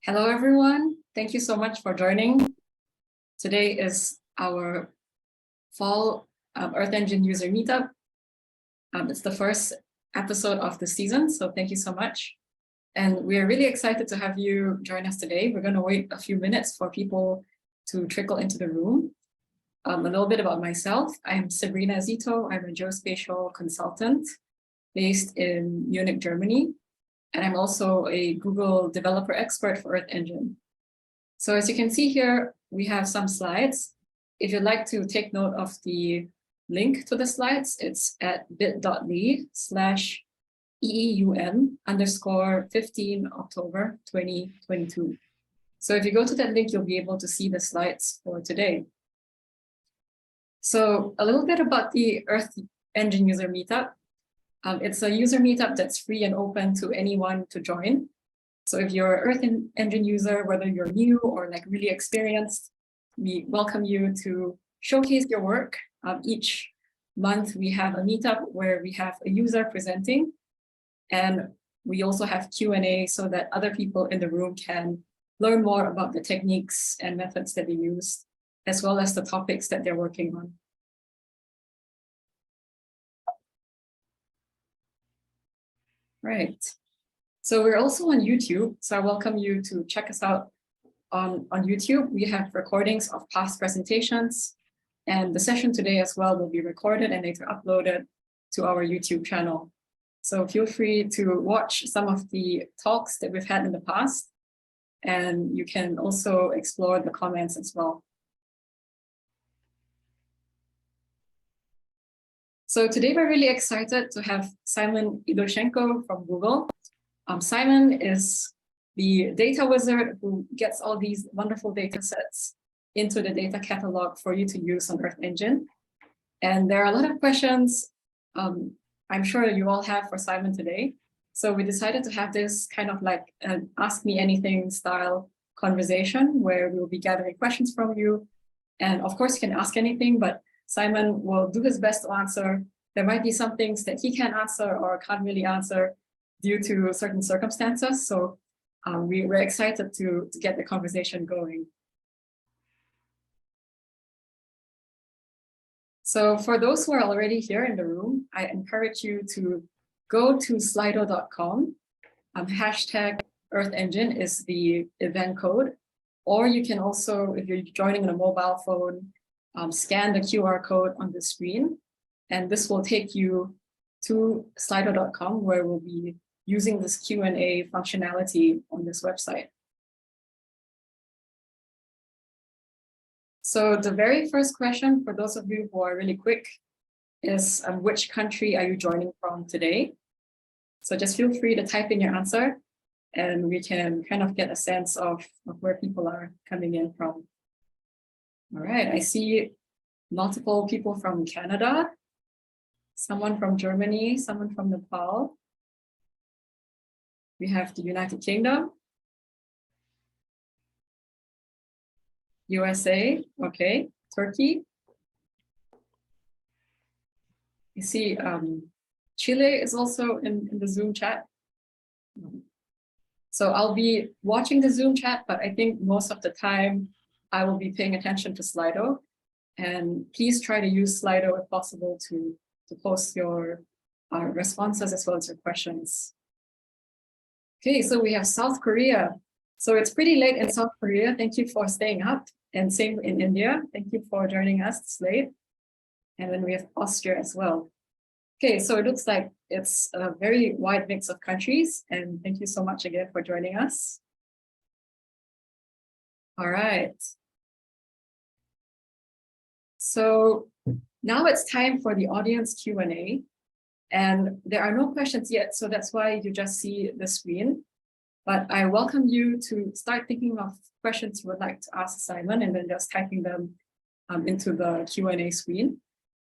Hello, everyone. Thank you so much for joining. Today is our fall Earth Engine user meetup. It's the first episode of the season, so thank you so much. And we are really excited to have you join us today. We're going to wait a few minutes for people to trickle into the room. A little bit about myself. I'm Sabrina Zito. I'm a geospatial consultant based in Munich, Germany. And I'm also a Google developer expert for Earth Engine. So as you can see here, we have some slides. If you'd like to take note of the link to the slides, it's at bit.ly/EEUN_15 October 2022. So if you go to that link, you'll be able to see the slides for today. So a little bit about the Earth Engine user meetup. It's a user meetup that's free and open to anyone to join. So if you're an Earth Engine user, whether you're new or like really experienced, we welcome you to showcase your work. Each month we have a meetup where we have a user presenting, and we also have Q&A so that other people in the room can learn more about the techniques and methods that they use, as well as the topics that they're working on. Right. So we're also on YouTube. So I welcome you to check us out on YouTube. We have recordings of past presentations, and the session today as well will be recorded and later uploaded to our YouTube channel. So feel free to watch some of the talks that we've had in the past, and you can also explore the comments as well. So today we're really excited to have Simon Ilyushchenko from Google. Simon is the data wizard who gets all these wonderful data sets into the data catalog for you to use on Earth Engine. And there are a lot of questions I'm sure you all have for Simon today. So we decided to have this kind of like an Ask Me Anything style conversation where we'll be gathering questions from you. And of course, you can ask anything, but Simon will do his best to answer. There might be some things that he can't answer or can't really answer due to certain circumstances. So we're excited to get the conversation going. So for those who are already here in the room, I encourage you to go to slido.com. Hashtag Earth Engine is the event code. Or you can also, if you're joining on a mobile phone, scan the QR code on the screen, and this will take you to slido.com, where we'll be using this Q&A functionality on this website. So the very first question, for those of you who are really quick, is which country are you joining from today? So just feel free to type in your answer, and we can kind of get a sense of where people are coming in from. All right, I see multiple people from Canada, someone from Germany, someone from Nepal. We have the United Kingdom, USA, okay, Turkey. You see Chile is also in the Zoom chat. So I'll be watching the Zoom chat, but I think most of the time I will be paying attention to Slido. And please try to use Slido if possible to post your responses as well as your questions. Okay, so we have South Korea. So it's pretty late in South Korea. Thank you for staying up. And same in India. Thank you for joining us this late. And then we have Austria as well. Okay, so it looks like it's a very wide mix of countries. And thank you so much again for joining us. All right. So now it's time for the audience Q&A. And there are no questions yet, so that's why you just see the screen. But I welcome you to start thinking of questions you would like to ask Simon, and then just typing them into the Q&A screen.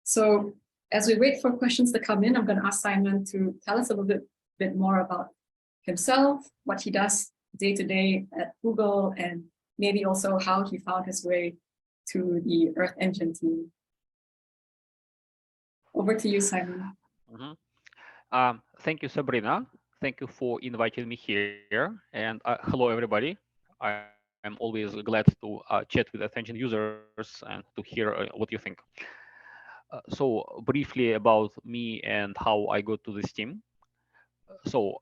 So as we wait for questions to come in, I'm going to ask Simon to tell us a little bit more about himself, what he does day to day at Google, and maybe also how he found his way to the Earth Engine team. Over to you, Simon. Thank you, Sabrina. Thank you for inviting me here. And hello, everybody. I'm always glad to chat with attention users and to hear what you think. So briefly about me and how I got to this team. So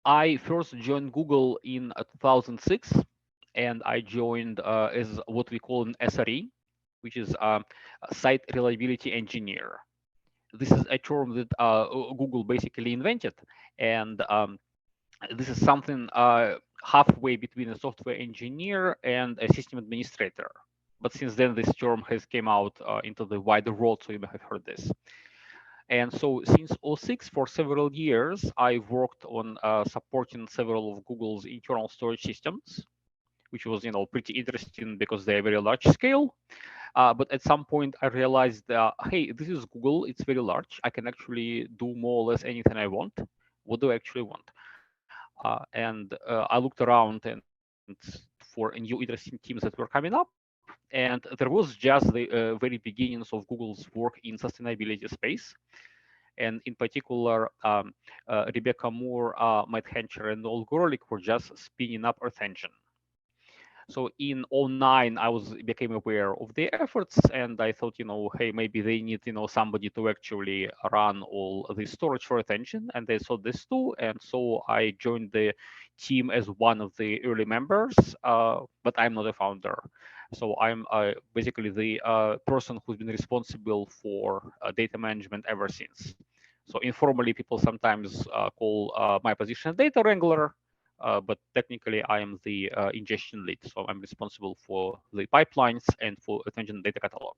I first joined Google in 2006, and I joined as what we call an SRE, which is a site reliability engineer. This is a term that Google basically invented, and this is something halfway between a software engineer and a system administrator. But since then, this term has came out into the wider world, so you may have heard this. And so since '06, for several years, I worked on supporting several of Google's internal storage systems, which was, pretty interesting because they're very large scale. But at some point, I realized, hey, this is Google. It's very large. I can actually do more or less anything I want. What do I actually want? And I looked around and for new interesting teams that were coming up. And there was just the very beginnings of Google's work in sustainability space. And in particular, Rebecca Moore, Matt Hencher, and Noel Gorelick were just spinning up Earth Engine. So in '09, I became aware of their efforts, and I thought, hey, maybe they need, somebody to actually run all the storage for attention, and they saw this too, and so I joined the team as one of the early members, but I'm not a founder. So I'm basically the person who's been responsible for data management ever since. So informally, people sometimes call my position data wrangler, but technically I am the ingestion lead. So I'm responsible for the pipelines and for attention data catalog.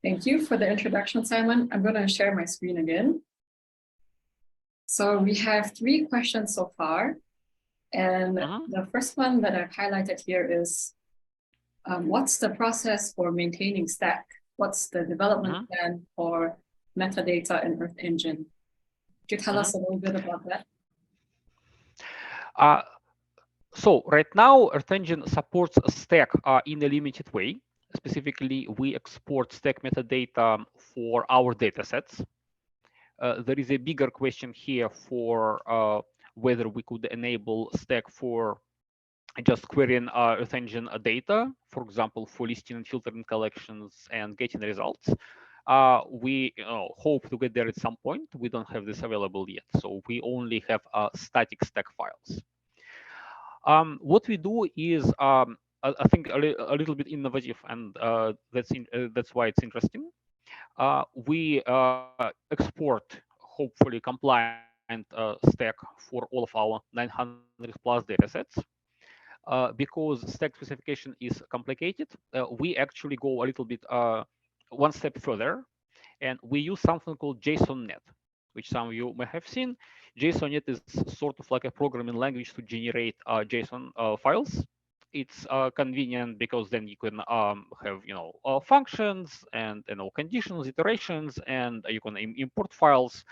Thank you for the introduction, Simon. I'm going to share my screen again. So we have 3 questions so far. And the first one that I've highlighted here is, what's the process for maintaining Stack? What's the development plan for metadata in Earth Engine? Could you tell us a little bit about that? So right now, Earth Engine supports Stack in a limited way. Specifically, we export Stack metadata for our datasets. There is a bigger question here for whether we could enable Stack for just querying Earth Engine data, for example, for listing and filtering collections and getting results. We hope to get there at some point. We don't have this available yet, so we only have static Stack files. What we do is, I think, a little bit innovative, and that's why it's interesting. We export, hopefully compliant Stack for all of our 900 plus datasets. Because Stack specification is complicated, we actually go a little bit one step further, and we use something called JSON-net, which some of you may have seen. JSON-net is sort of like a programming language to generate JSON files. It's convenient because then you can have functions and conditions, iterations, and you can import files.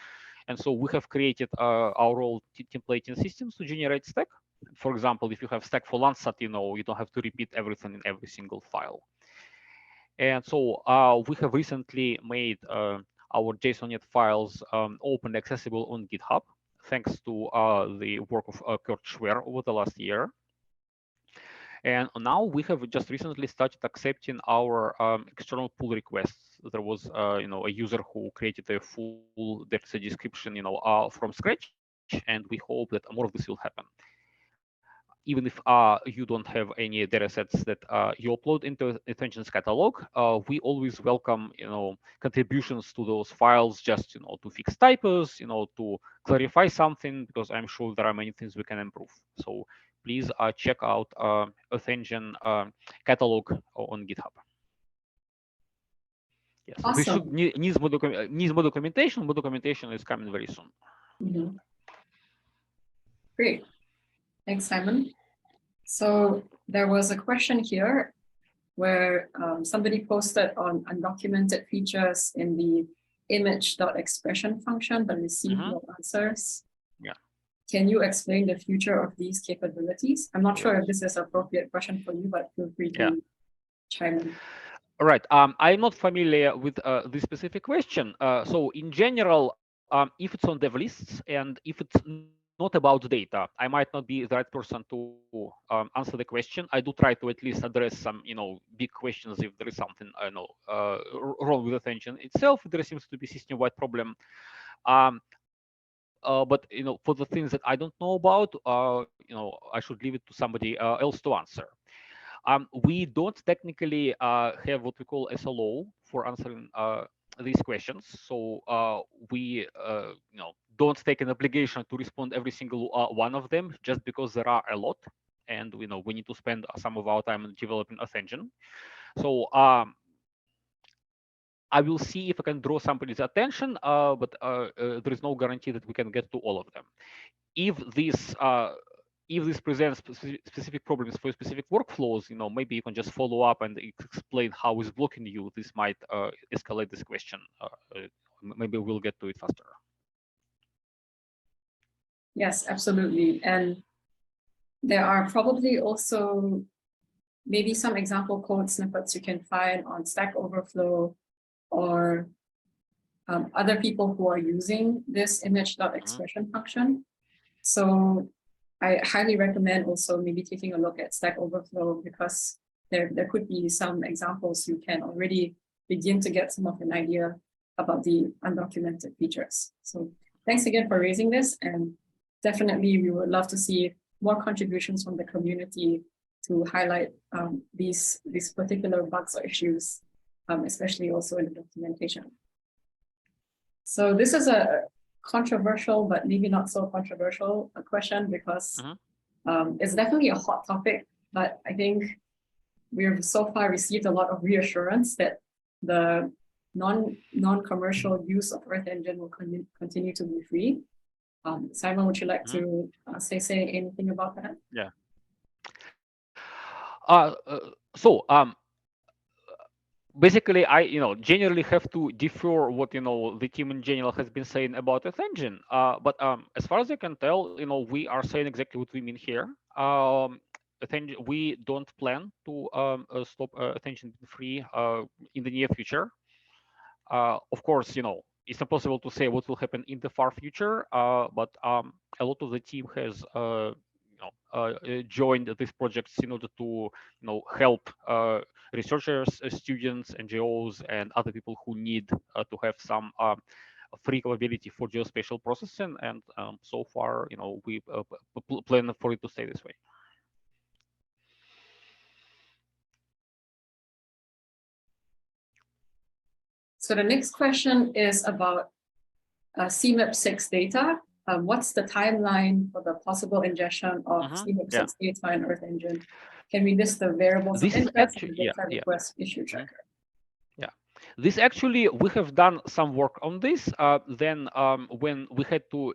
And so we have created our own templating systems to generate Stack. For example, if you have Stack for Landsat, you don't have to repeat everything in every single file. And so we have recently made our JSON-net files open accessible on GitHub, thanks to the work of Kurt Schwer over the last year. And now we have just recently started accepting our external pull requests. There was, a user who created a full dataset description, from scratch, and we hope that more of this will happen. Even if you don't have any datasets that you upload into Attention's catalog, we always welcome, contributions to those files, just, to fix typos, to clarify something, because I'm sure there are many things we can improve. So please check out Earth Engine catalog on GitHub. Yes, awesome. This should needs more documentation. More documentation is coming very soon. Great. Thanks, Simon. So there was a question here where somebody posted on undocumented features in the image.expression function, but received no answers. Yeah. Can you explain the future of these capabilities? I'm not sure if this is an appropriate question for you, but feel free to chime in. All right. I'm not familiar with this specific question. So in general, if it's on dev lists and if it's not about data, I might not be the right person to answer the question. I do try to at least address some, big questions if there is something wrong with attention itself. There seems to be system-wide problem. But for the things that I don't know about, I should leave it to somebody else to answer. We don't technically have what we call SLO for answering these questions. So we don't take an obligation to respond every single one of them just because there are a lot, and we need to spend some of our time in developing Earth Engine. So I will see if I can draw somebody's attention, but there is no guarantee that we can get to all of them. If this presents specific problems for specific workflows, maybe you can just follow up and explain how it's blocking you. This might escalate this question. Maybe we'll get to it faster. Yes, absolutely. And there are probably also maybe some example code snippets you can find on Stack Overflow or other people who are using this image.expression function. So I highly recommend also maybe taking a look at Stack Overflow, because there could be some examples you can already begin to get some of an idea about the undocumented features. So thanks again for raising this, and definitely we would love to see more contributions from the community to highlight these particular bugs or issues, especially also in the documentation. So this is a controversial, but maybe not so controversial question, because it's definitely a hot topic, but I think we've so far received a lot of reassurance that the non-commercial use of Earth Engine will continue to be free. Simon, would you like to say anything about that? Yeah. Basically, I generally have to defer what the team in general has been saying about Earth Engine. But as far as I can tell, we are saying exactly what we mean here. We don't plan to stop Earth Engine free in the near future. Of course, it's impossible to say what will happen in the far future. But a lot of the team has joined these projects in order to help researchers, students, NGOs, and other people who need to have some free capability for geospatial processing. And so far, we plan for it to stay this way. So the next question is about CMIP6 data. What's the timeline for the possible ingestion of CMIP6 data in Earth Engine? Can we list the variables of interest and data request issue tracker? Yeah, this actually, we have done some work on this. Then when we had to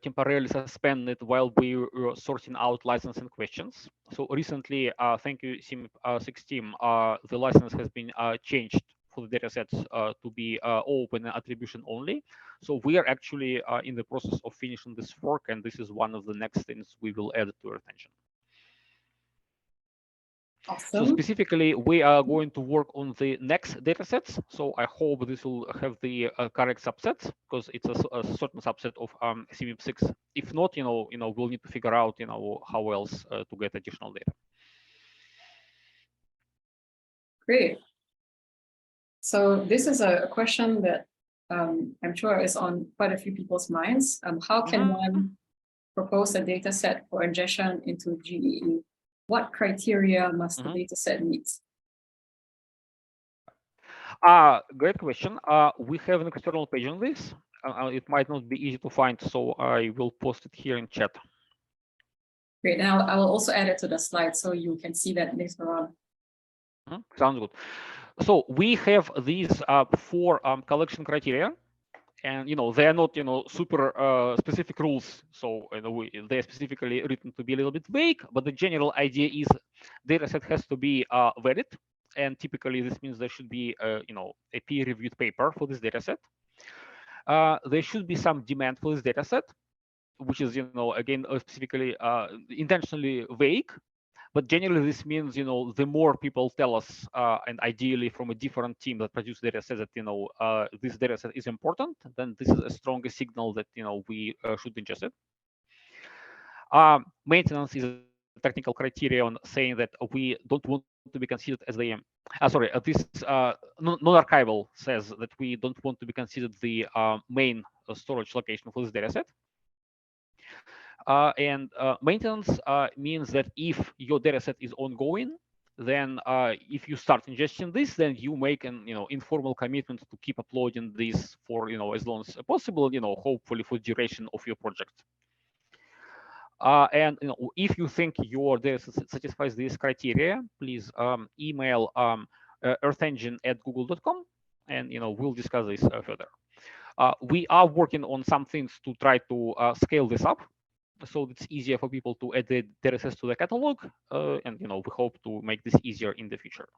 temporarily suspend it while we were sorting out licensing questions. So recently, thank you, CMIP6 team, the license has been changed for the datasets to be open and attribution only. So we are actually in the process of finishing this fork, and this is one of the next things we will add to Earth Engine. Awesome. So specifically, we are going to work on the next datasets. So I hope this will have the correct subsets, because it's a certain subset of CMIP6. If not, we'll need to figure out, how else to get additional data. Great. So this is a question that I'm sure is on quite a few people's minds. How can one propose a data set for ingestion into GEE? What criteria must the data set meet? Great question. We have an external page on this. It might not be easy to find, so I will post it here in chat. Great. Now I will also add it to the slide so you can see that later on. Sounds good. So we have these 4 collection criteria, and they are not super specific rules. So they're specifically written to be a little bit vague, but the general idea is dataset has to be valid, and typically this means there should be a peer-reviewed paper for this dataset. There should be some demand for this dataset, which is again specifically intentionally vague. But generally, this means, the more people tell us, and ideally from a different team that produce data sets that, this data set is important, then this is a stronger signal that, we should ingest it. Maintenance is a technical criterion saying that we don't want to be considered as the, non-archival says that we don't want to be considered the main storage location for this data set. And maintenance means that if your data set is ongoing, then if you start ingesting this, then you make an informal commitment to keep uploading this for as long as possible, hopefully for duration of your project. And if you think your data satisfies these criteria, please email earthengine@google.com, and we'll discuss this further. We are working on some things to try to scale this up, so it's easier for people to add the data sets to the catalog, and we hope to make this easier in the future.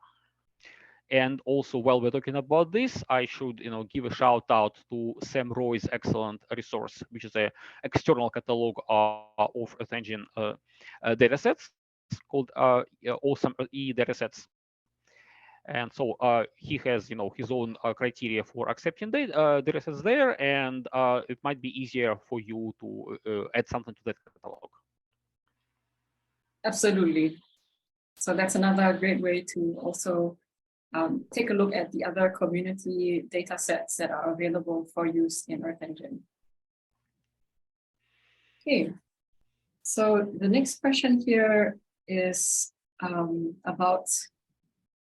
And also, while we're talking about this, I should give a shout out to Sam Roy's excellent resource, which is an external catalog of Earth Engine datasets called Awesome E-datasets. And so he has his own criteria for accepting datasets there, and it might be easier for you to add something to that catalog. Absolutely. So that's another great way to also take a look at the other community data sets that are available for use in Earth Engine. Okay, so the next question here is about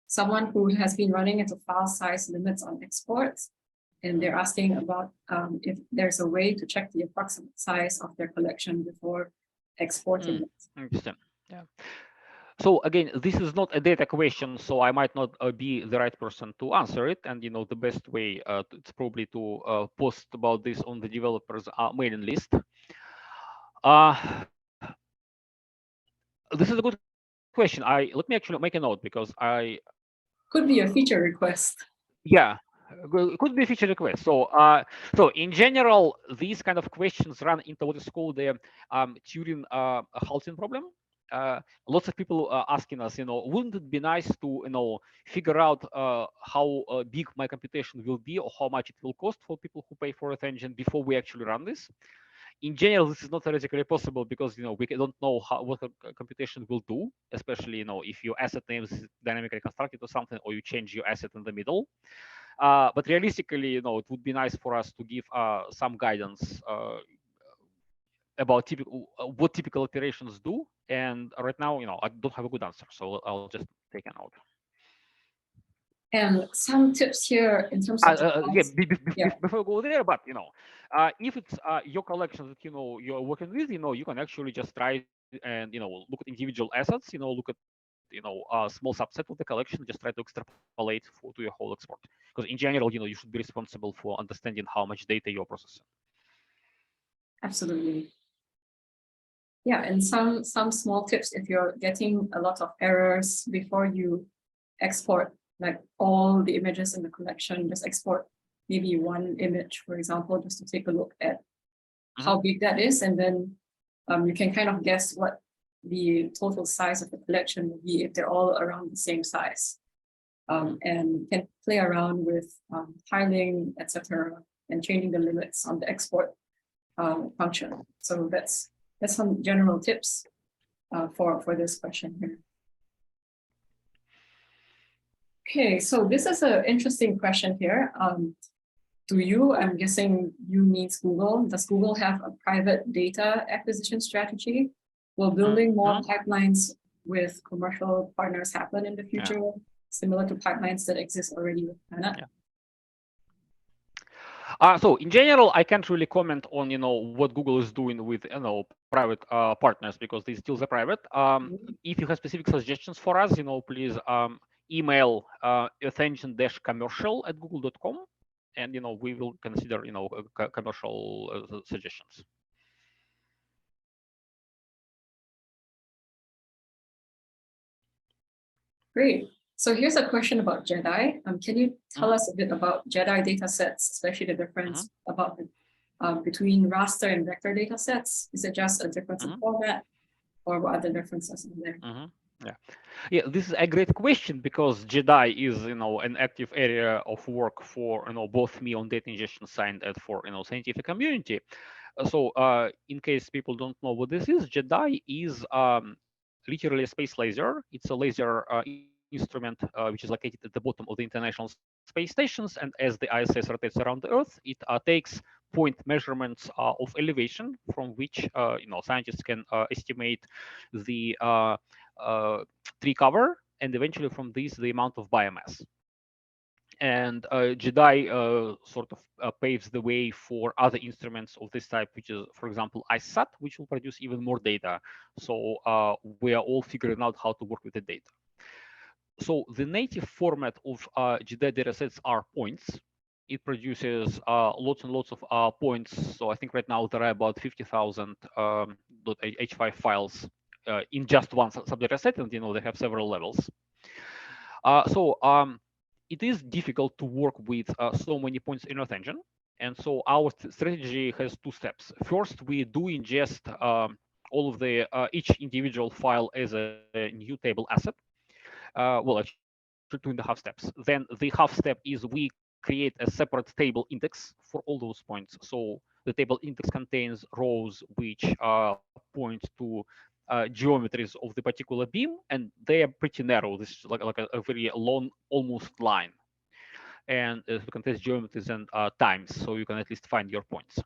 someone who has been running into file size limits on exports, and they're asking about if there's a way to check the approximate size of their collection before exporting it. Interesting. Yeah. So again, this is not a data question, so I might not be the right person to answer it. And the best way it's probably to post about this on the developers mailing list. This is a good question. Let me actually make a note, because could be a feature request. Yeah, it could be a feature request. So, so in general, these kind of questions run into what is called the Turing halting problem. Lots of people are asking us, wouldn't it be nice to, figure out how big my computation will be, or how much it will cost for people who pay for Earth Engine before we actually run this? In general, this is not theoretically possible, because we don't know what a computation will do, especially if your asset name is dynamically constructed or something, or you change your asset in the middle. But realistically, it would be nice for us to give some guidance about what typical operations do. And right now, I don't have a good answer, so I'll just take a note. And some tips here in terms of before we go there, but if it's your collection that you're working with, you can actually just try and look at individual assets, look at a small subset of the collection, just try to extrapolate to your whole export. Because in general, you should be responsible for understanding how much data you're processing. Absolutely. Yeah, and some small tips if you're getting a lot of errors before you export like all the images in the collection, just export maybe one image, for example, just to take a look at how big that is, and then you can kind of guess what the total size of the collection will be if they're all around the same size, and you can play around with tiling, etc., and changing the limits on the export function. So that's some general tips for this question here. Okay, so this is an interesting question here. I'm guessing you means Google. Does Google have a private data acquisition strategy? Will building more pipelines with commercial partners happen in the future, similar to pipelines that exist already with Planet? So in general, I can't really comment on what Google is doing with private partners, because these deals are private. If you have specific suggestions for us, please email earthengine-commercial@google.com, and we will consider commercial suggestions. Great. So here's a question about JEDI. Can you tell us a bit about JEDI datasets, especially the difference about between raster and vector datasets? Is it just a difference in format, or what are the differences in there? Yeah. Yeah, this is a great question because JEDI is, an active area of work for, both me on data ingestion side and for, scientific community. In case people don't know what this is, JEDI is literally a space laser. It's a laser instrument which is located at the bottom of the International Space Stations, and as the ISS rotates around the Earth, it takes point measurements of elevation from which, scientists can estimate the tree cover, and eventually from this the amount of biomass. And JEDI sort of paves the way for other instruments of this type, which is, for example, ISAT, which will produce even more data. So we are all figuring out how to work with the data. So the native format of JEDI datasets are points. It produces lots and lots of points. So I think right now there are about 50,000 .h5 files in just one subdata set, and they have several levels. It is difficult to work with so many points in Earth Engine. And so our strategy has two steps. First, we do ingest all of the each individual file as a new table asset. Well, actually 2.5 steps. Then the half step is we create a separate table index for all those points. So the table index contains rows which point to geometries of the particular beam, and they are pretty narrow. This is like a very long, almost line. And it contains geometries and times, so you can at least find your points.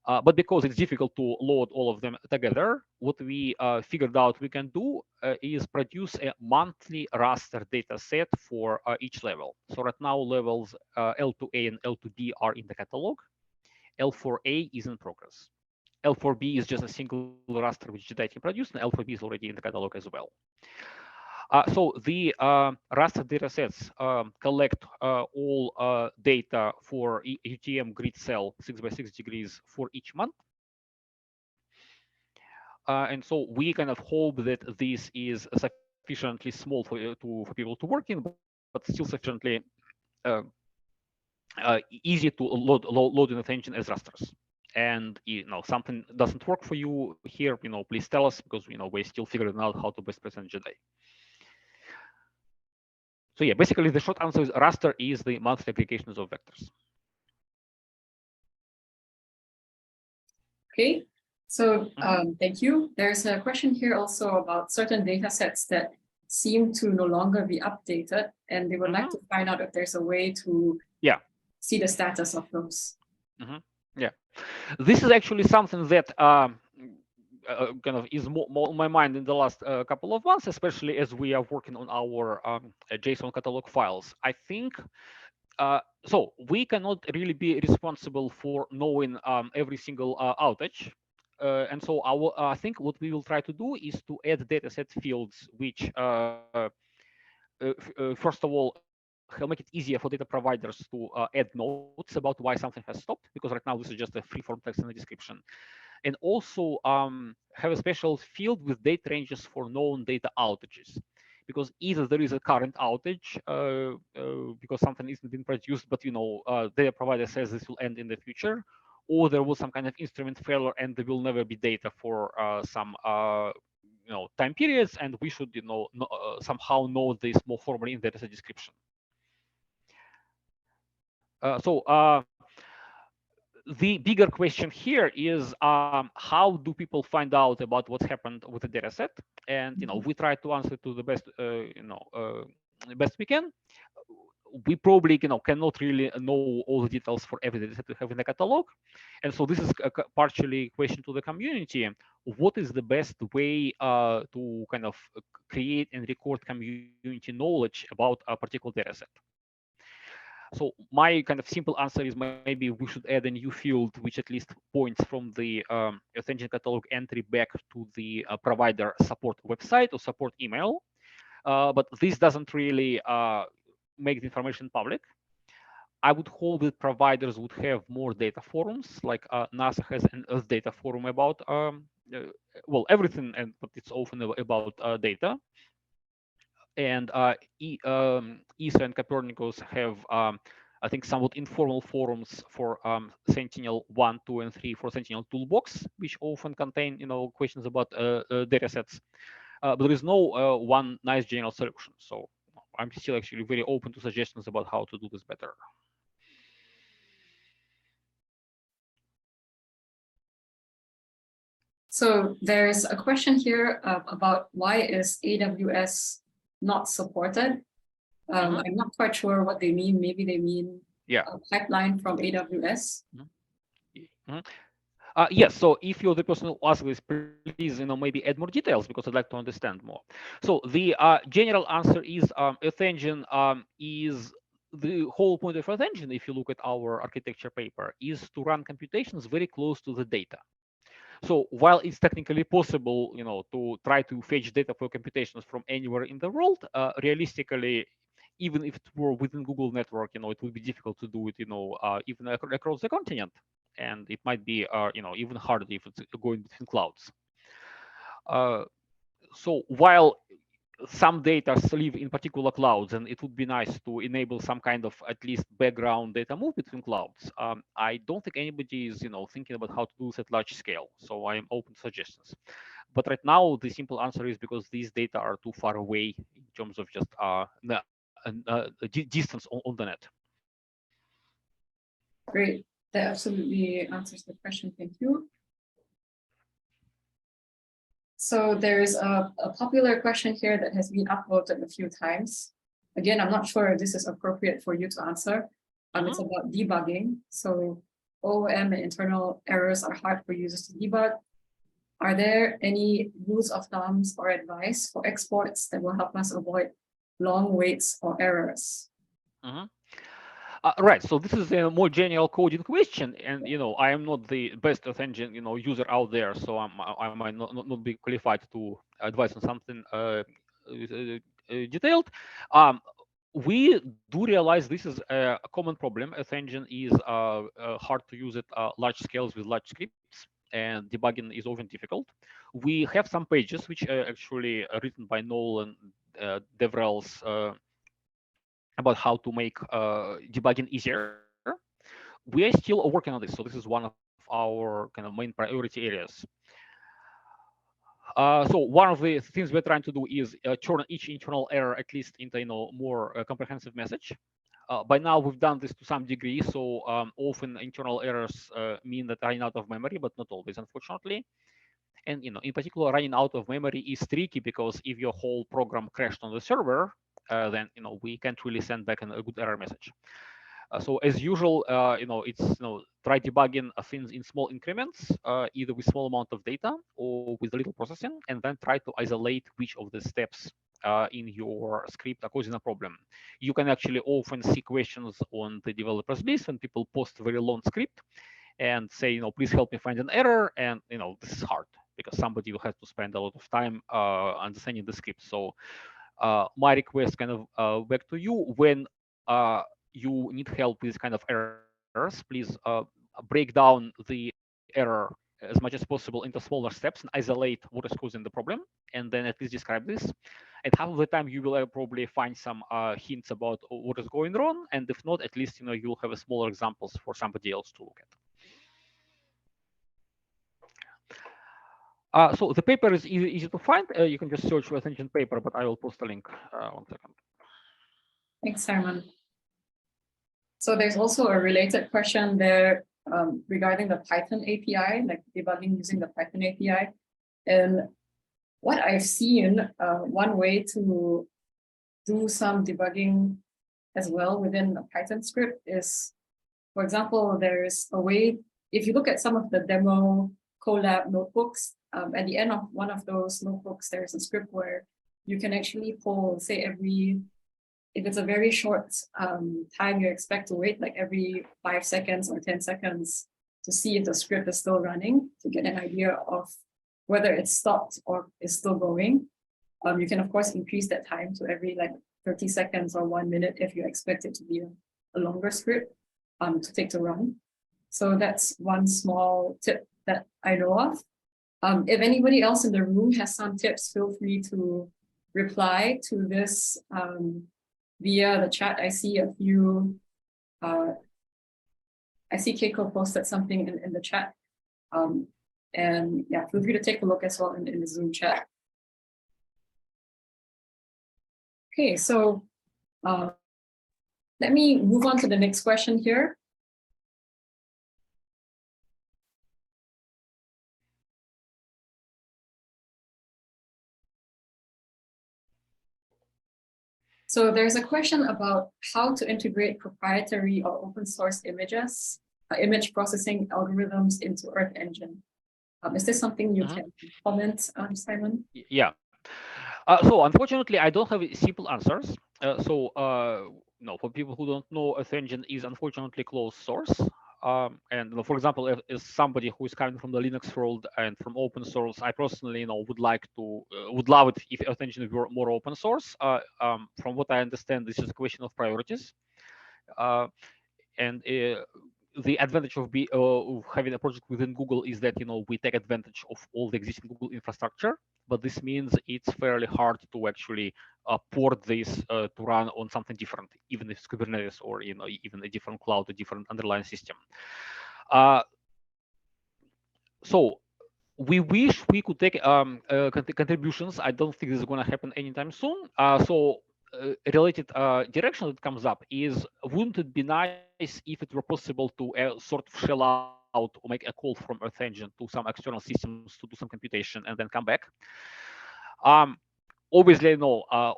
But because it's difficult to load all of them together, what we figured out we can do is produce a monthly raster data set for each level. So right now levels L2A and L2B are in the catalog. L4A is in progress. L4B is just a single raster which JEDI produced, and L4B is already in the catalog as well. So the raster datasets collect all data for UTM grid cell 6 by 6 degrees for each month. And so we kind of hope that this is sufficiently small for people to work in, but still sufficiently uh, easy to load in attention as rasters. And something doesn't work for you here, please tell us, because we're still figuring out how to best present JEDI. So yeah, basically the short answer is raster is the monthly aggregations of vectors. Okay, so thank you. There's a question here also about certain data sets that seem to no longer be updated, and they would like to find out if there's a way to see the status of those. Yeah, this is actually something that kind of is more on my mind in the last couple of months, especially as we are working on our JSON catalog files. I think so we cannot really be responsible for knowing every single outage. And so I think what we will try to do is to add dataset fields, which first of all, make it easier for data providers to add notes about why something has stopped, because right now this is just a free-form text in the description. And also have a special field with date ranges for known data outages. Because either there is a current outage because something isn't being produced, but data provider says this will end in the future, or there was some kind of instrument failure and there will never be data for some time periods, and we should somehow know this more formally in the data description. The bigger question here is how do people find out about what's happened with the data set? And we try to answer to the best best we can. We probably cannot really know all the details for every data set we have in the catalog, and so this is partially a question to the community. What is the best way to kind of create and record community knowledge about a particular data set? So my kind of simple answer is maybe we should add a new field which at least points from the Earth Engine catalog entry back to the provider support website or support email. But this doesn't really make the information public. I would hope that providers would have more data forums, like NASA has an Earth data forum about, well, everything, but it's often about data. And ESA and Copernicus have, I think, somewhat informal forums for Sentinel 1, 2, and 3 for Sentinel Toolbox, which often contain, questions about data sets. but there is no one nice general solution. So I'm still actually very open to suggestions about how to do this better. So there's a question here about why is AWS not supported? I'm not quite sure what they mean. Maybe they mean a pipeline from AWS. Yes, so if you're the person who asked this, please, maybe add more details because I'd like to understand more. So the general answer is Earth Engine is the whole point of Earth Engine, if you look at our architecture paper, is to run computations very close to the data. So while it's technically possible, to try to fetch data for computations from anywhere in the world, realistically, even if it were within Google network, it would be difficult to do it, even across the continent, and it might be, even harder if it's going between clouds. So while some data live in particular clouds, and it would be nice to enable some kind of at least background data move between clouds. I don't think anybody is, thinking about how to do this at large scale. So I am open to suggestions. But right now, the simple answer is because these data are too far away in terms of just distance on the net. Great. That absolutely answers the question. Thank you. So there's a popular question here that has been upvoted a few times. Again, I'm not sure if this is appropriate for you to answer. It's about debugging. So OOM and internal errors are hard for users to debug. Are there any rules of thumbs or advice for exports that will help us avoid long waits or errors? Right. So this is a more general coding question, and I am not the best Earth Engine user out there, so I might not be qualified to advise on something detailed. We do realize this is a common problem. Earth Engine is hard to use at large scales with large scripts, and debugging is often difficult. We have some pages which are actually written by Noel and DevRel's about how to make debugging easier. We are still working on this, so this is one of our kind of main priority areas. So one of the things we're trying to do is turn each internal error at least into more comprehensive message. By now we've done this to some degree, so often internal errors mean that running out of memory, but not always, unfortunately. And in particular, running out of memory is tricky because if your whole program crashed on the server, then we can't really send back a good error message. So as usual, it's try debugging things in small increments, either with small amount of data or with a little processing, and then try to isolate which of the steps in your script are causing a problem. You can actually often see questions on the developer's list when people post a very long script and say, please help me find an error, and this is hard because somebody will have to spend a lot of time understanding the script. So my request kind of back to you, when you need help with this kind of errors, please break down the error as much as possible into smaller steps and isolate what is causing the problem, and then at least describe this. And half of the time you will probably find some hints about what is going wrong, and if not, at least you'll have a smaller examples for somebody else to look at. So the paper is easy to find. You can just search for Earth Engine paper, but I will post a link. 1 second. Thanks, Simon. So there's also a related question there regarding the Python API, like debugging using the Python API. And what I've seen, one way to do some debugging as well within a Python script is, for example, there's a way, if you look at some of the demo Colab notebooks, at the end of one of those notebooks, there's a script where you can actually poll, say if it's a very short time you expect to wait, like every 5 seconds or 10 seconds, to see if the script is still running, to get an idea of whether it's stopped or is still going. You can, of course, increase that time to every 30 seconds or 1 minute if you expect it to be a longer script to take to run. So that's one small tip that I know of. If anybody else in the room has some tips, feel free to reply to this via the chat. I see a few, I see Keiko posted something in the chat. And yeah, feel free to take a look as well in the Zoom chat. Okay, so let me move on to the next question here. So there's a question about how to integrate proprietary or open source images, image processing algorithms into Earth Engine. Is this something you can comment on, Simon? Yeah. So unfortunately, I don't have simple answers. No, for people who don't know, Earth Engine is unfortunately closed source. And for example, if somebody who is coming from the Linux world and from open source, I personally, would like to, would love it if Earth Engine were more open source. From what I understand, this is a question of priorities. And the advantage of having a project within Google is that we take advantage of all the existing Google infrastructure, but this means it's fairly hard to actually port this to run on something different, even if it's Kubernetes or even a different cloud, a different underlying system. So we wish we could take contributions. I don't think this is going to happen anytime soon. Related direction that comes up is, wouldn't it be nice if it were possible to sort of shell out or make a call from Earth Engine to some external systems to do some computation and then come back? Obviously,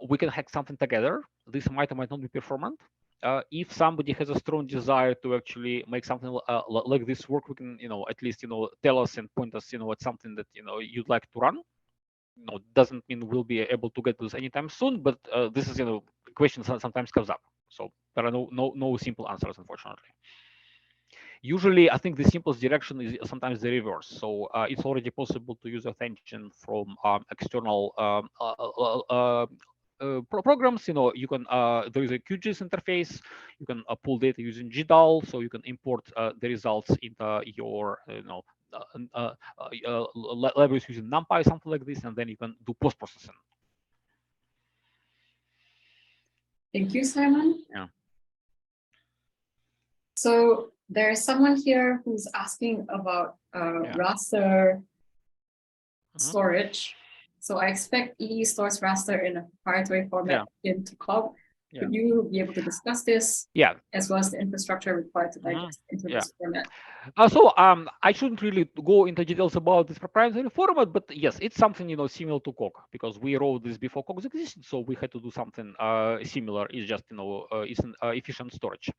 we can hack something together. This might or might not be performant. If somebody has a strong desire to actually make something like this work, we can, at least, tell us and point us, at something that, you'd like to run. Doesn't mean we'll be able to get this anytime soon, but this is, question sometimes comes up. So there are no simple answers, unfortunately. Usually, I think the simplest direction is sometimes the reverse. So it's already possible to use Earth Engine from external programs. You can there is a QGIS interface. You can pull data using GDAL, so you can import the results into your libraries using NumPy, something like this, and then you can do post processing. Thank you, Simon. Yeah. So there's someone here who's asking about raster storage. So I expect EE stores raster in a proprietary format into COG. Could you be able to discuss this? Yeah. As well as the infrastructure required to digest into this format? I shouldn't really go into details about this proprietary format, but yes, it's something similar to COG, because we wrote this before COGs existed, so we had to do something similar. It's just it's an efficient storage.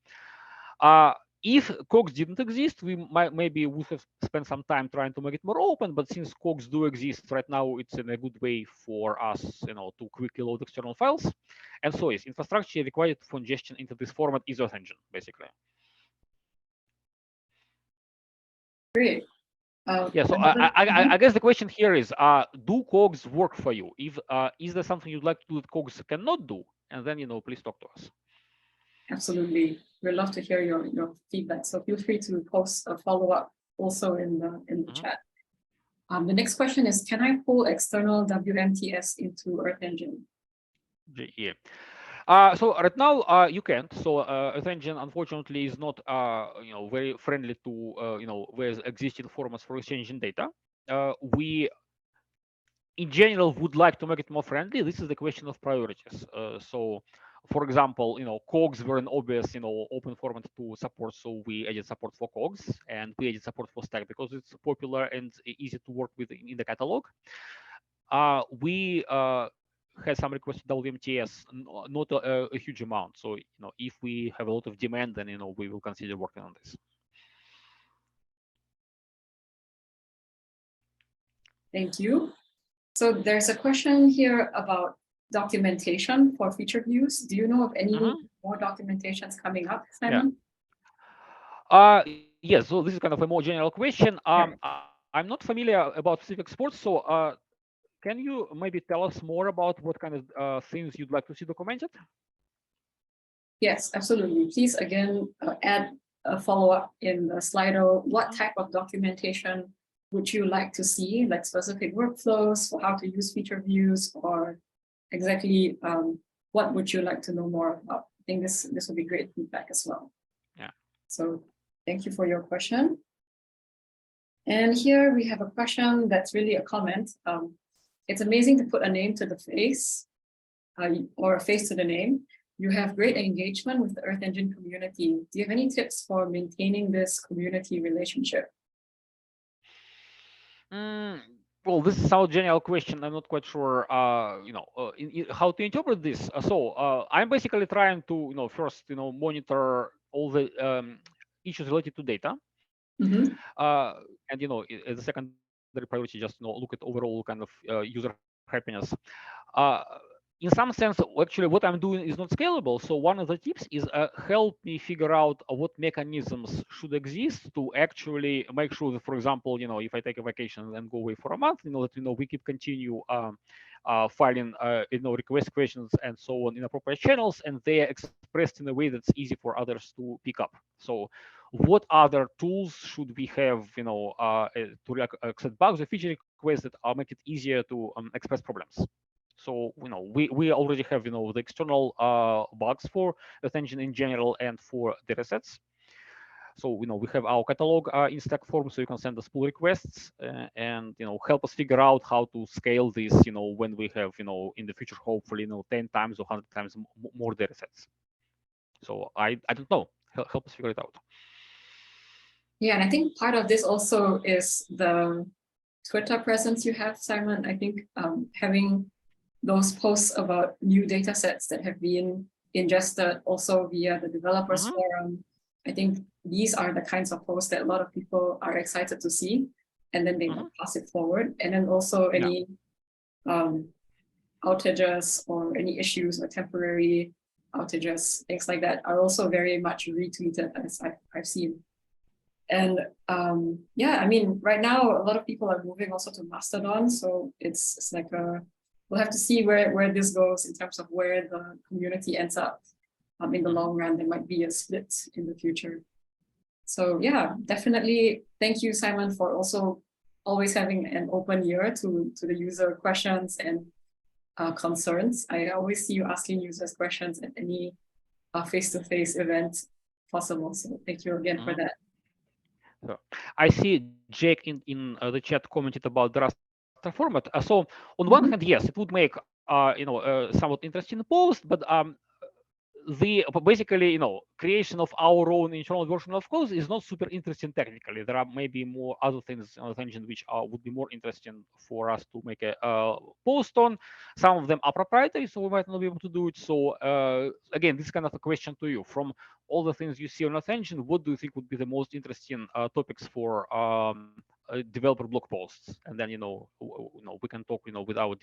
If COGs didn't exist, we maybe would have spent some time trying to make it more open. But since COGs do exist right now, it's in a good way for us, to quickly load external files. And so is infrastructure required for ingestion into this format is Earth Engine, basically. Great. Yeah. So I guess the question here is, do COGs work for you? If is there something you'd like to do that COGs cannot do? And then please talk to us. Absolutely. We'd love to hear your feedback. So feel free to post a follow-up also in the chat. The next question is, can I pull external WMTS into Earth Engine? Yeah. So right now you can't. So Earth Engine unfortunately is not very friendly to with existing formats for exchanging data. We in general would like to make it more friendly. This is the question of priorities. So for example, COGs were an obvious, open format to support. So we added support for COGs, and we added support for Stack because it's popular and easy to work with in the catalog. We had some requests to WMTS, not a huge amount. So if we have a lot of demand, then we will consider working on this. Thank you. So there's a question here about documentation for feature views. Do you know of any more documentations coming up, Simon? Yes, so this is kind of a more general question. I'm not familiar about specific sports, so can you maybe tell us more about what kind of things you'd like to see documented? Yes, absolutely. Please, again, add a follow-up in the Slido. What type of documentation would you like to see, like specific workflows for how to use feature views, or exactly what would you like to know more about? I think this would be great feedback as well. Yeah. So thank you for your question. And here we have a question that's really a comment. It's amazing to put a name to the face. or face to the name. You have great engagement with the Earth Engine community. Do you have any tips for maintaining this community relationship? Well, this is our general question. I'm not quite sure, how to interpret this. I'm basically trying to, first, monitor all the issues related to data, Mm-hmm. and as a secondary priority, just look at overall kind of user happiness. Uh, in some sense, actually, what I'm doing is not scalable. So one of the tips is help me figure out what mechanisms should exist to actually make sure that, for example, if I take a vacation and go away for a month, that we keep continue filing, request questions and so on in appropriate channels, and they are expressed in a way that's easy for others to pick up. So what other tools should we have, to accept bugs or feature requests that make it easier to express problems? So we already have the external bugs for Earth Engine in general and for datasets. So we have our catalog in Stack form, so you can send us pull requests and help us figure out how to scale this. When we have in the future, hopefully 10 times or 100 times more datasets. So I don't know. Help us figure it out. Yeah, and I think part of this also is the Twitter presence you have, Simon. I think having those posts about new data sets that have been ingested also via the developers forum. I think these are the kinds of posts that a lot of people are excited to see, and then they will pass it forward. And then also any outages or any issues or temporary outages, things like that are also very much retweeted, as I've seen. And yeah, I mean, right now, a lot of people are moving also to Mastodon. So it's like we'll have to see where this goes in terms of where the community ends up. In the long run, there might be a split in the future. So yeah, definitely. Thank you, Simon, for also always having an open ear to the user questions and concerns. I always see you asking users questions at any face-to-face event possible. So thank you again for that. So I see Jake in the chat commented about the raster format. So on one hand, yes, it would make somewhat interesting post, but the basically creation of our own internal version of code is not super interesting technically. There are maybe more other things on the engine which would be more interesting for us to make a post on. Some of them are proprietary, so we might not be able to do it. So again, this is kind of a question to you. From all the things you see on Earth Engine, what do you think would be the most interesting topics for developer blog posts? And then we can talk with our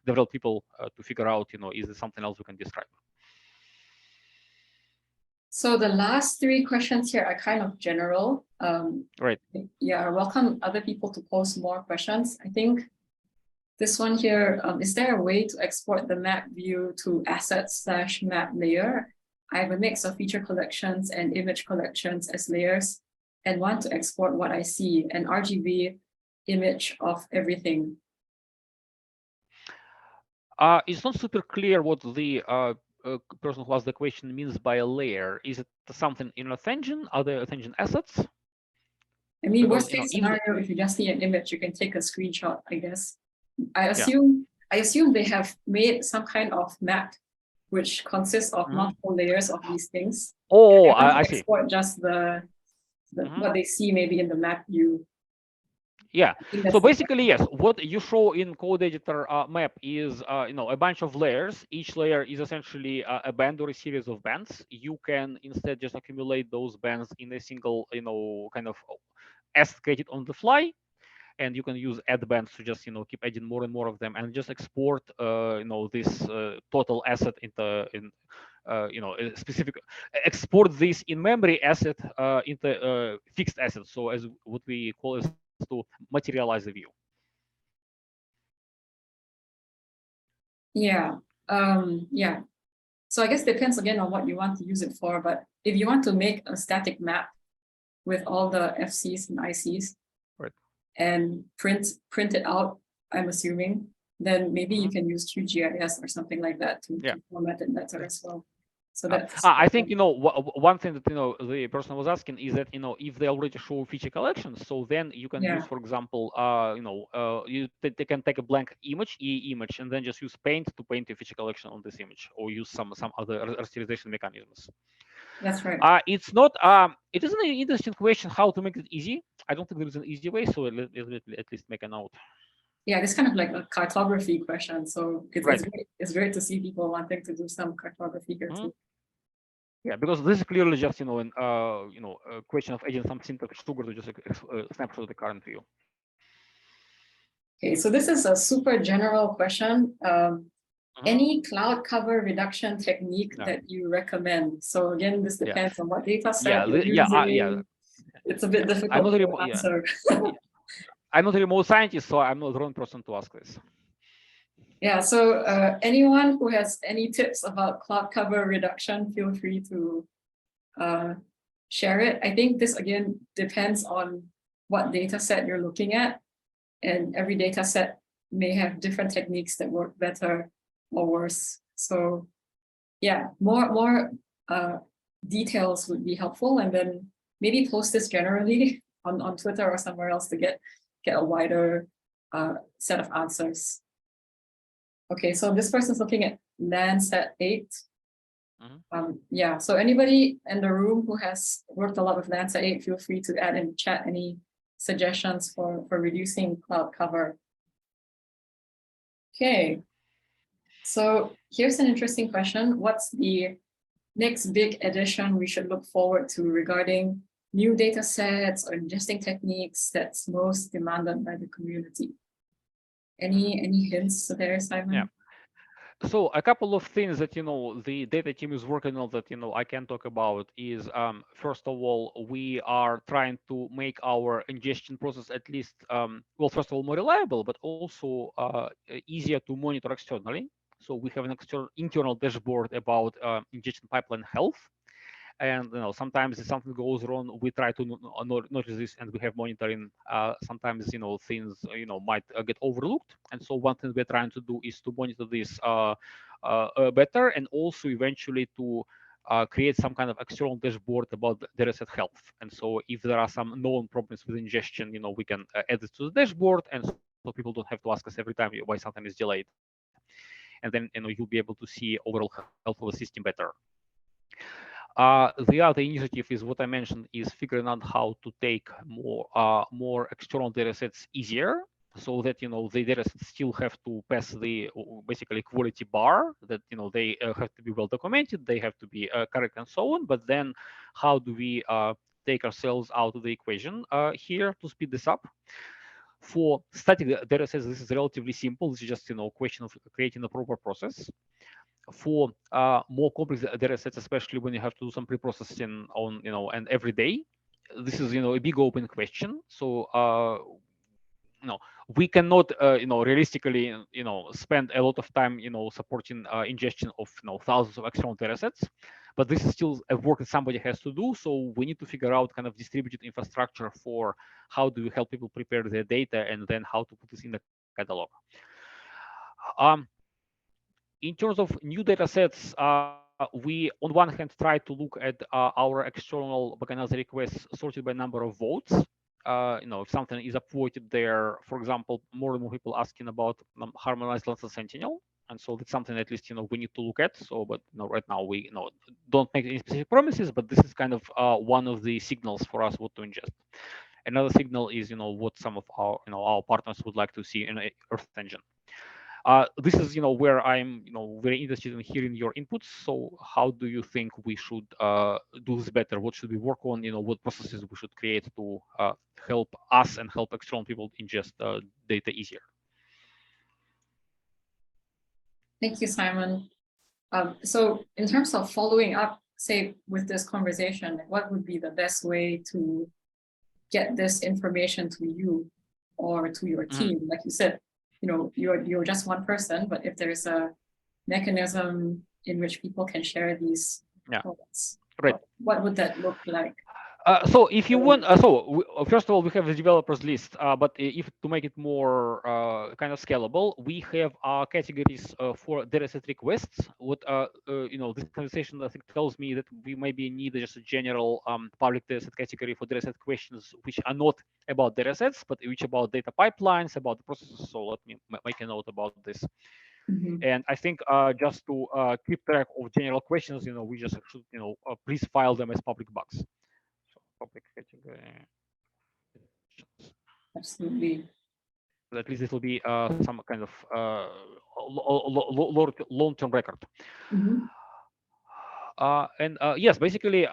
developer people to figure out is there something else we can describe. So the last three questions here are kind of general. Right. Yeah, I welcome other people to post more questions. I think this one here, is there a way to export the map view to assets/map layer? I have a mix of feature collections and image collections as layers and want to export what I see, an RGB image of everything. It's not super clear what the person who asked the question means by a layer. Is it something in Earth Engine? Are there Earth Engine assets? I mean, worst case scenario, if you just see an image, you can take a screenshot, I guess. I assume they have made some kind of map which consists of multiple layers of these things. Oh, I see. Export just the what they see maybe in the map view. Yeah. So basically, yes, what you show in code editor map is a bunch of layers. Each layer is essentially a band or a series of bands. You can instead just accumulate those bands in a single kind of escalated on the fly, and you can use add bands to just keep adding more and more of them and just export this total asset into a specific export this in memory asset into fixed asset, so as what we call as to materialize the view. Yeah. Yeah. So I guess it depends again on what you want to use it for, but if you want to make a static map with all the FCs and ICs, right, and print it out, I'm assuming, then maybe you can use QGIS or something like that to format it better as well. So that's I think, one thing that, the person was asking is that, if they already show feature collections, so then you can use, for example, they can take a blank image, image, and then just use paint to paint a feature collection on this image, or use some other rasterization mechanisms. That's right. It's not, it is an interesting question how to make it easy. I don't think there is an easy way, so let's at least make a note. Yeah, it's kind of like a cartography question. So Right. it's great to see people wanting to do some cartography here too. Yeah, because this is clearly just, a question of adding some syntax sugar to just snapshot the current view. Okay, so this is a super general question. Any cloud cover reduction technique that you recommend? So again, this depends on what data set you're using. It's a bit difficult to answer. I'm not a remote scientist, so I'm not the wrong person to ask this. Yeah, so anyone who has any tips about cloud cover reduction, feel free to share it. I think this, again, depends on what data set you're looking at. And every data set may have different techniques that work better or worse. So yeah, more details would be helpful. And then maybe post this generally on Twitter or somewhere else to get a wider set of answers. Okay, so this person's looking at Landsat 8. Yeah, so anybody in the room who has worked a lot with Landsat 8, feel free to add in the chat any suggestions for reducing cloud cover. Okay, so here's an interesting question. What's the next big addition we should look forward to regarding new data sets or ingesting techniques that's most demanded by the community? Any hints there, Simon? Yeah. So a couple of things that, the data team is working on that, I can talk about is, first of all, we are trying to make our ingestion process at least, well, first of all, more reliable, but also easier to monitor externally. So we have an internal dashboard about ingestion pipeline health. And sometimes if something goes wrong, we try to notice this, and we have monitoring. Sometimes things might get overlooked, and so one thing we're trying to do is to monitor this better, and also eventually to create some kind of external dashboard about dataset health. And so if there are some known problems with ingestion, we can add it to the dashboard, and so people don't have to ask us every time why something is delayed. And then you'll be able to see overall health of the system better. The other initiative is what I mentioned, is figuring out how to take more external datasets easier, so that the datasets still have to pass the basically quality bar, that they have to be well documented, they have to be correct, and so on. But then, how do we take ourselves out of the equation here to speed this up? For static datasets, this is relatively simple. This is just a question of creating a proper process. For more complex data sets, especially when you have to do some pre-processing on, and every day, this is, a big open question. So, we cannot, realistically, spend a lot of time, supporting ingestion of, thousands of external data sets. But this is still a work that somebody has to do. So we need to figure out kind of distributed infrastructure for how do we help people prepare their data, and then how to put this in the catalog. In terms of new data sets, we, on one hand, try to look at our external bacchanal requests sorted by number of votes. If something is upvoted there, for example, more and more people asking about harmonized Landsat Sentinel. And so that's something at least, we need to look at. So, but right now we don't make any specific promises, but this is kind of one of the signals for us what to ingest. Another signal is, what some of our, our partners would like to see in Earth Engine. This is, where I'm, very interested in hearing your inputs. So how do you think we should do this better? What should we work on? What processes we should create to help us and help external people ingest data easier? Thank you, Simon. So in terms of following up, say, with this conversation, what would be the best way to get this information to you or to your team? Like you said, you're just one person, but if there's a mechanism in which people can share these thoughts, right, what would that look like? So if you want, first of all, we have the developers list, but if to make it more kind of scalable, we have categories for dataset requests. What this conversation I think tells me that we maybe need just a general public dataset category for dataset questions which are not about datasets, but which about data pipelines, about the processes. So let me make a note about this. Mhm. And I think just to keep track of general questions, we just should, please file them as public bugs. So public category. Absolutely. At least it will be some kind of long-term record. Mhm. And yes, basically,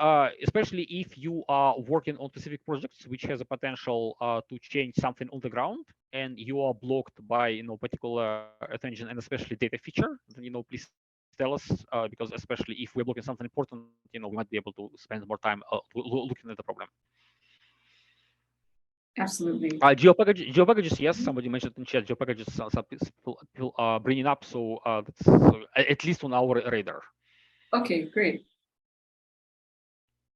especially if you are working on specific projects which has a potential to change something on the ground, and you are blocked by particular attention and especially data feature, then please tell us because especially if we're blocking something important, we might be able to spend more time looking at the problem. Absolutely. Geo packages, yes. Mhm. Somebody mentioned in chat geo packages. Some people are bringing up, so that's at least on our radar. Okay, great.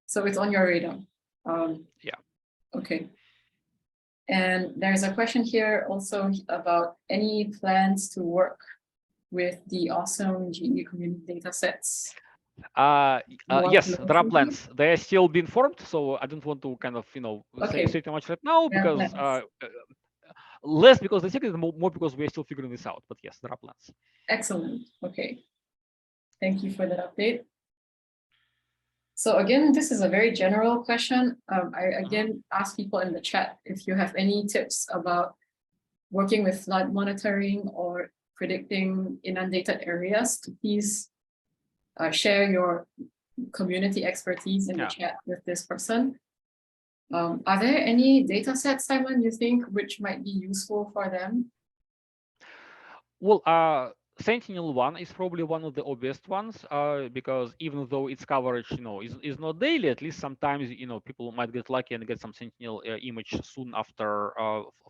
So it's on your radar. Yeah. Okay. And there's a question here also about any plans to work with the awesome GE community data sets. Yes, there are Closely? plans. They are still being formed, so I don't want to kind of Okay, say too much right now there are because plans. less because the secret, more because we're still figuring this out. But yes, there are plans. Excellent. Okay. Thank you for that update. So again, this is a very general question. I again ask people in the chat if you have any tips about working with flood monitoring or predicting inundated areas, to please share your community expertise in the Yeah. chat with this person. Are there any data sets, Simon, you think which might be useful for them? Well, Sentinel-1 is probably one of the obvious ones because even though its coverage, is not daily, at least sometimes, people might get lucky and get some Sentinel image soon after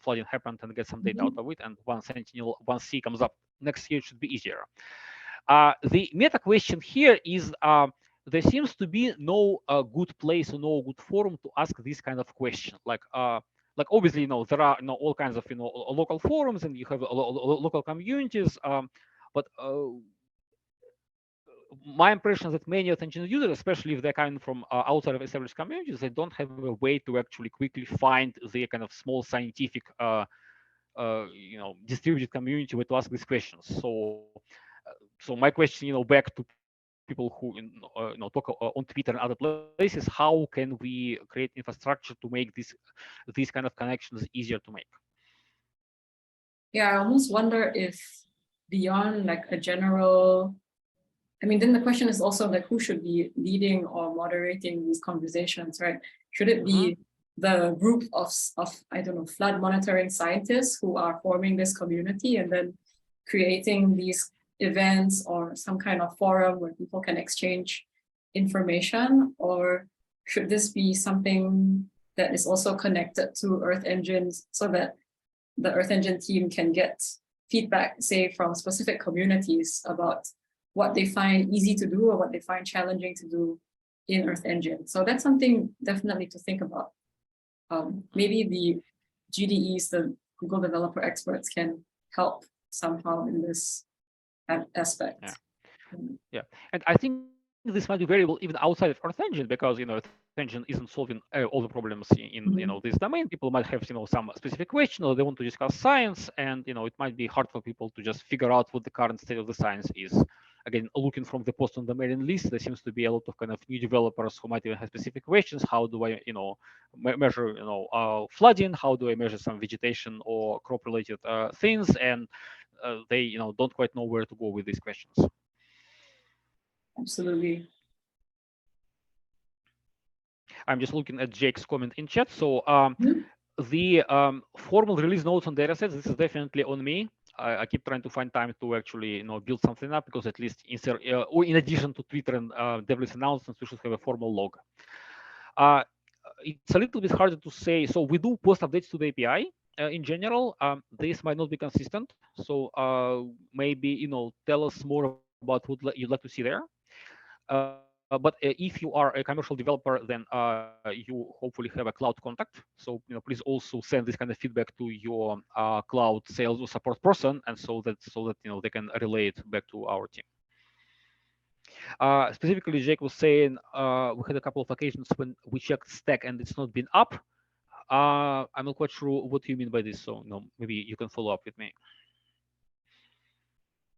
flooding happened and get some data out of it. And once Sentinel-1C comes up next year, it should be easier. The meta question here is there seems to be no good place or no good forum to ask this kind of question. Like obviously, there are all kinds of local forums and you have local communities, but my impression is that many attention users, especially if they're coming from outside of established communities, they don't have a way to actually quickly find the kind of small scientific distributed community where to ask these questions. So my question, back to people who talk on Twitter and other places, how can we create infrastructure to make these kind of connections easier to make? Yeah, I almost wonder if beyond like a general, I mean, then the question is also like who should be leading or moderating these conversations, right? Should it be the group of I don't know, flood monitoring scientists who are forming this community and then creating these events or some kind of forum where people can exchange information? Or should this be something that is also connected to Earth Engines so that the Earth Engine team can get feedback, say, from specific communities about what they find easy to do or what they find challenging to do in Earth Engine? So that's something definitely to think about. Maybe the GDEs, the Google developer experts, can help somehow in this aspect. Yeah, and I think this might be variable even outside of Earth Engine because Earth Engine isn't solving all the problems in this domain. People might have some specific question or they want to discuss science, and it might be hard for people to just figure out what the current state of the science is. Again, looking from the post on the mailing list, there seems to be a lot of kind of new developers who might even have specific questions. How do I measure flooding? How do I measure some vegetation or crop related things? And they don't quite know where to go with these questions. Absolutely. I'm just looking at Jake's comment in chat. So the formal release notes on datasets, this is definitely on me. I keep trying to find time to actually build something up because at least in addition to Twitter and developers announcements, we should have a formal log. It's a little bit harder to say. So we do post updates to the API. In general, this might not be consistent. So maybe tell us more about what you'd like to see there. but if you are a commercial developer, then you hopefully have a cloud contact. So please also send this kind of feedback to your cloud sales or support person, and so that they can relay it back to our team. Specifically, Jake was saying we had a couple of occasions when we checked stack and it's not been up. I'm not quite sure what you mean by this, so maybe you can follow up with me.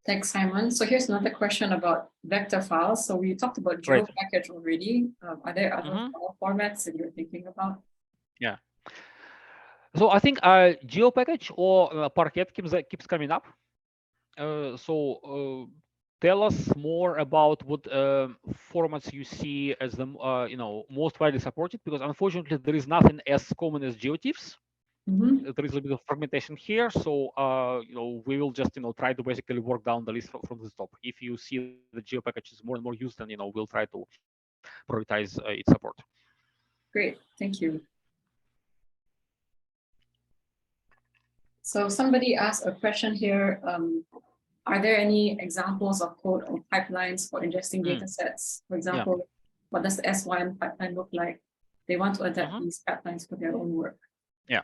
Thanks, Simon. So here's another question about vector files. So we talked about geo package already. Are there other file formats that you're thinking about? Yeah. So I think geo package or Parquet keeps coming up. So tell us more about what formats you see as the most widely supported, because unfortunately there is nothing as common as geotiffs. There is a bit of fragmentation here, so we will just try to basically work down the list from the top. If you see the geo package is more and more used, then we'll try to prioritize its support. Great, thank you. So somebody asked a question here. Are there any examples of code or pipelines for ingesting data sets? For example, what does the S1 pipeline look like? They want to adapt these pipelines for their own work. Yeah.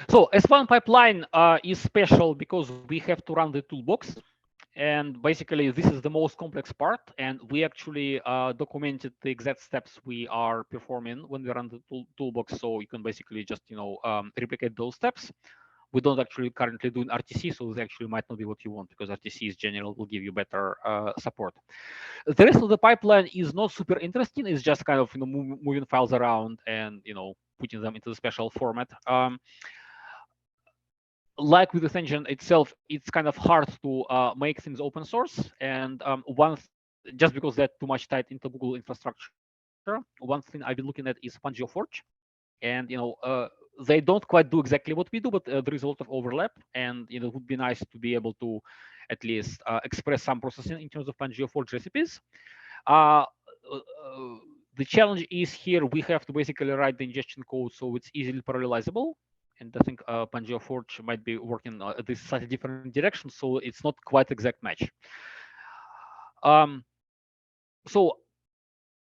So S1 pipeline is special because we have to run the toolbox. And basically, this is the most complex part. And we actually documented the exact steps we are performing when we run the toolbox. So you can basically just, replicate those steps. We don't actually currently do an RTC, so this actually might not be what you want, because RTC is general, will give you better support. The rest of the pipeline is not super interesting. It's just kind of moving files around and putting them into the special format. Like with the engine itself, it's kind of hard to make things open source. And just because that's too much tied into Google infrastructure, one thing I've been looking at is PangeoForge. And they don't quite do exactly what we do, but there is a lot of overlap, and it would be nice to be able to at least express some processing in terms of PangeoForge recipes. The challenge is here we have to basically write the ingestion code so it's easily parallelizable, and I think PangeoForge might be working this slightly different direction, so it's not quite exact match. So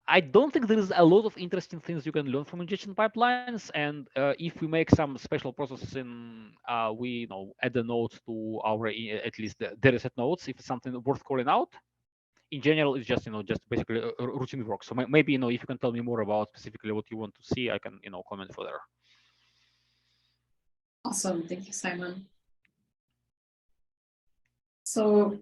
I don't think there is a lot of interesting things you can learn from ingestion pipelines. And if we make some special processing, we add a note to our at least the dataset notes if it's something worth calling out. In general, it's just just basically routine work. So maybe if you can tell me more about specifically what you want to see, I can comment further. Awesome, thank you, Simon. So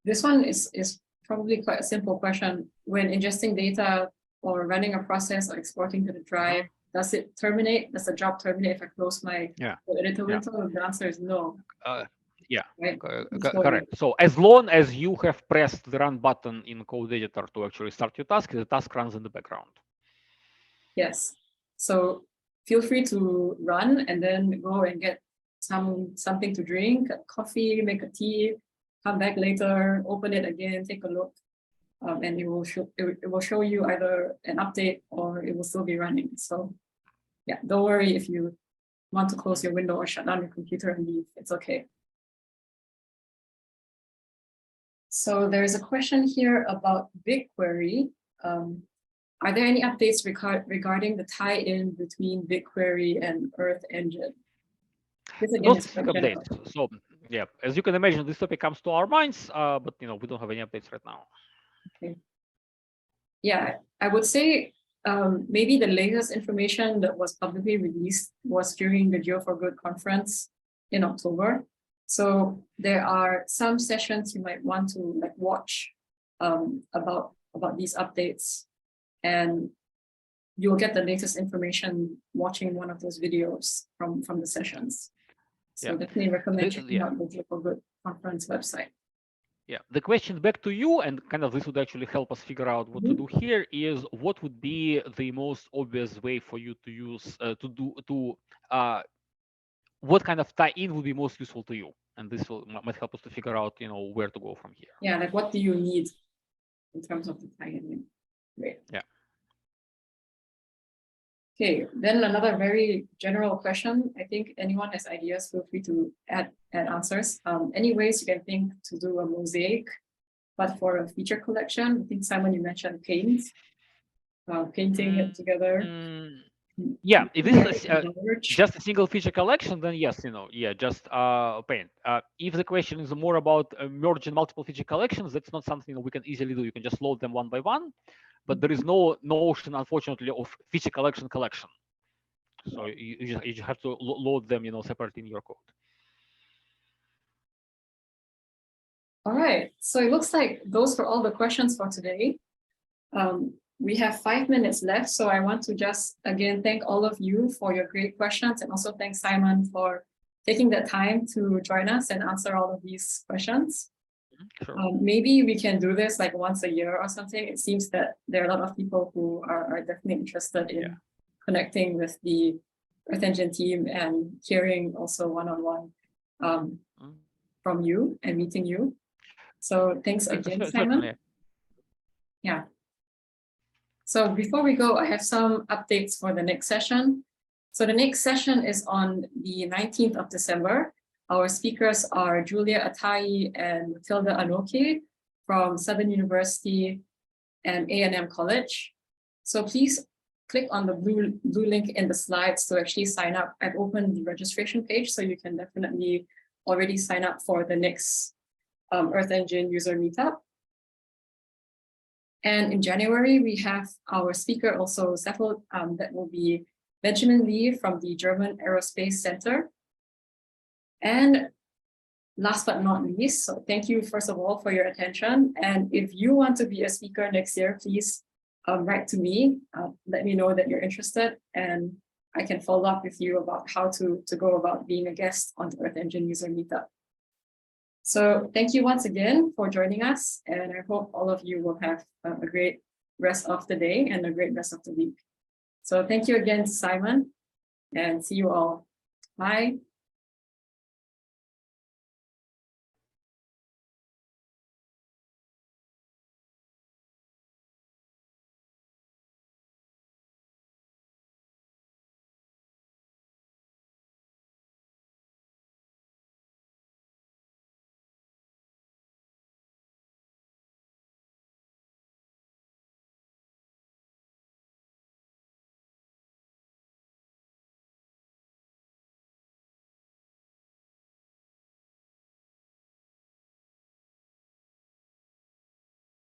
this one is probably quite a simple question. When ingesting data or running a process or exporting to the drive, does it terminate? Does the job terminate if I close my editor window? The answer is no. Yeah, right? Correct. So as long as you have pressed the run button in code editor to actually start your task, the task runs in the background. Yes. So feel free to run and then go and get something to drink, a coffee, make a tea, come back later, open it again, take a look, and it will show you either an update or it will still be running. So yeah, don't worry if you want to close your window or shut down your computer and leave, it's okay. So there's a question here about BigQuery. Are there any updates regarding the tie-in between BigQuery and Earth Engine? This again is updates. So yeah, as you can imagine, this topic comes to our minds, but we don't have any updates right now. Okay. Yeah, I would say maybe the latest information that was publicly released was during the Geo4Good conference in October. So there are some sessions you might want to watch about these updates, and you'll get the latest information watching one of those videos from the sessions. So definitely recommend checking out the Geo4Good conference website. Yeah, the question back to you, and kind of this would actually help us figure out what to do here, is what would be the most obvious way for you to use what kind of tie-in would be most useful to you, and this might help us to figure out where to go from here. Yeah, like what do you need in terms of the tie-in? Great. Yeah. Okay, then another very general question. I think anyone has ideas, feel free to add answers. Any ways you can think to do a mosaic but for a feature collection. I think, Simon, you mentioned paint, painting it together. Yeah, if this is Large. just a single feature collection, then yes, just paint. If the question is more about merging multiple feature collections, that's not something we can easily do. You can just load them one by one, but there is no notion, unfortunately, of feature collection. So you just have to load them, separately in your code. All right, so it looks like those were all the questions for today. We have 5 minutes left, so I want to just again thank all of you for your great questions, and also thank Simon for taking the time to join us and answer all of these questions. Sure. Maybe we can do this like once a year or something. It seems that there are a lot of people who are definitely interested in connecting with the Earth Engine team and hearing also one-on-one from you and meeting you. So thanks again, Simon. Yeah. So before we go, I have some updates for the next session. So the next session is on the 19th of December. Our speakers are Julia Atai and Matilda Anoke from Southern University and A&M College. So please click on the blue link in the slides to actually sign up. I've opened the registration page, so you can definitely already sign up for the next Earth Engine user meetup. And in January, we have our speaker also settled, that will be Benjamin Lee from the German Aerospace Center. And last but not least, so thank you first of all for your attention. And if you want to be a speaker next year, please write to me, let me know that you're interested, and I can follow up with you about how to go about being a guest on the Earth Engine user meetup. So thank you once again for joining us, and I hope all of you will have a great rest of the day and a great rest of the week. So thank you again, Simon, and see you all. Bye.